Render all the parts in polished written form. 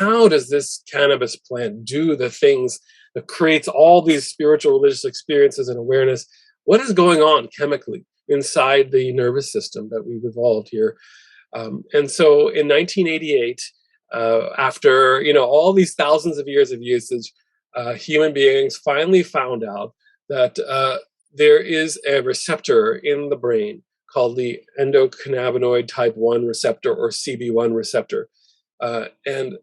how does this cannabis plant do the things that creates all these spiritual, religious experiences and awareness? What is going on chemically inside the nervous system that we've evolved here? And so in 1988, after all these thousands of years of usage, human beings finally found out that there is a receptor in the brain called the endocannabinoid type 1 receptor, or CB1 receptor. And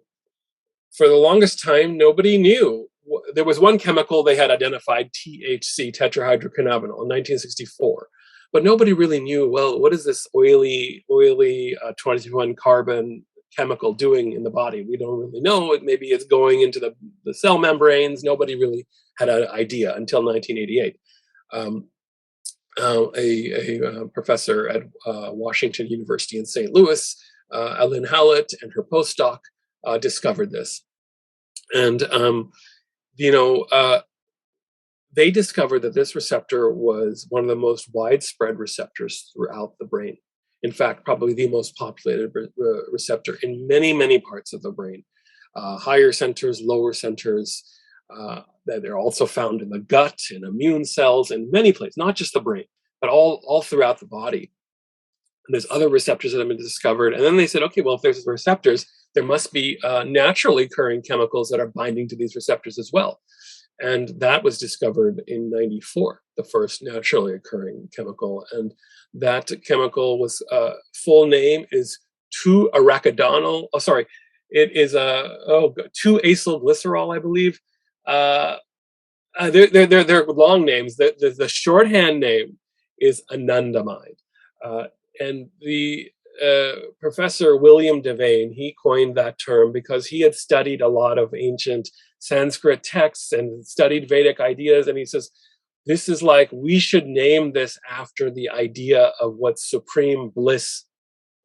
for the longest time, nobody knew. There was one chemical they had identified, THC, tetrahydrocannabinol, in 1964. But nobody really knew, well, what is this oily 21 carbon chemical doing in the body? We don't really know. Maybe it's going into the cell membranes. Nobody really had an idea until 1988. A professor at Washington University in St. Louis, Ellen Hallett, and her postdoc discovered this. And, they discovered that this receptor was one of the most widespread receptors throughout the brain. In fact, probably the most populated receptor in many, many parts of the brain. Higher centers, lower centers, that are also found in the gut, in immune cells, in many places, not just the brain, but all throughout the body. And there's other receptors that have been discovered. And then they said, okay, well, if there's receptors, there must be naturally occurring chemicals that are binding to these receptors as well. And that was discovered in 94, the first naturally occurring chemical. And that chemical was, full name is 2-arachidonyl. Oh, sorry. It is 2-acylglycerol, I believe. They're long names. The shorthand name is anandamide. And the Professor William Devane, he coined that term because he had studied a lot of ancient Sanskrit texts and studied Vedic ideas. And he says, this is like, we should name this after the idea of what supreme bliss.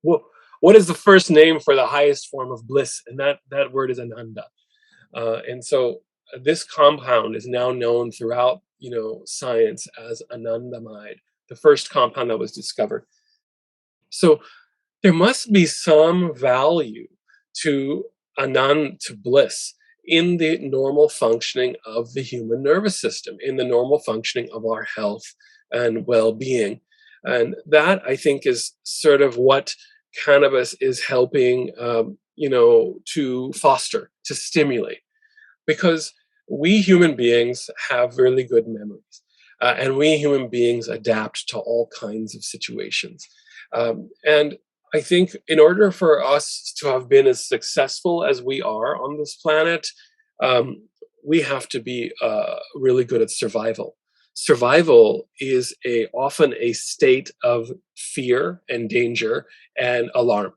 What is the first name for the highest form of bliss? And that word is ananda. And so this compound is now known throughout, science as anandamide, the first compound that was discovered. So there must be some value to to bliss in the normal functioning of the human nervous system, in the normal functioning of our health and well-being. And that, I think, is sort of what cannabis is helping, to foster, to stimulate. Because we human beings have really good memories. And we human beings adapt to all kinds of situations. And I think in order for us to have been as successful as we are on this planet, we have to be really good at survival. Survival is often a state of fear and danger and alarm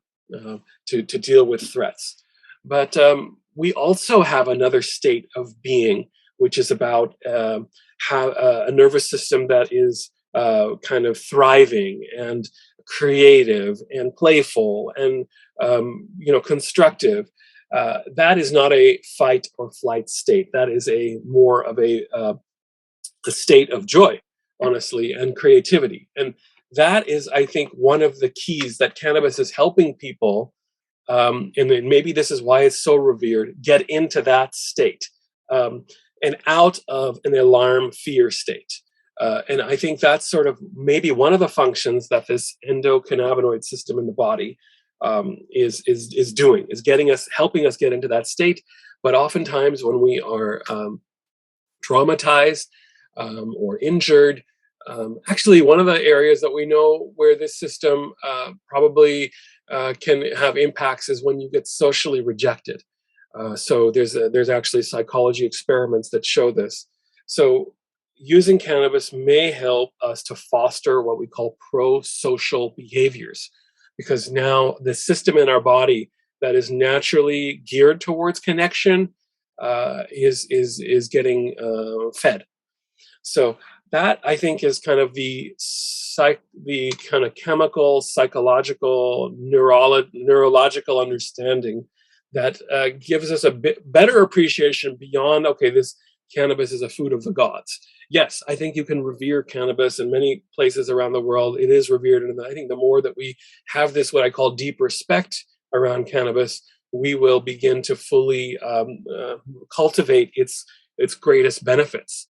to deal with threats. But we also have another state of being, which is about a nervous system that is kind of thriving and creative and playful and constructive. That is not a fight or flight state. That is more of a state of joy, honestly, and creativity. And that is, I think, one of the keys that cannabis is helping people, and maybe this is why it's so revered, get into that state and out of an alarm fear state. And I think that's sort of maybe one of the functions that this endocannabinoid system in the body is doing, is helping us get into that state. But oftentimes when we are traumatized or injured, actually one of the areas that we know where this system probably can have impacts is when you get socially rejected. So there's actually psychology experiments that show this. So using cannabis may help us to foster what we call pro-social behaviors, because now the system in our body that is naturally geared towards connection is getting fed. So that, I think, is kind of the kind of chemical, psychological, neurological understanding that gives us a bit better appreciation beyond, okay, this cannabis is a food of the gods. Yes, I think you can revere cannabis in many places around the world. It is revered. And I think the more that we have this, what I call deep respect around cannabis, we will begin to fully cultivate its greatest benefits.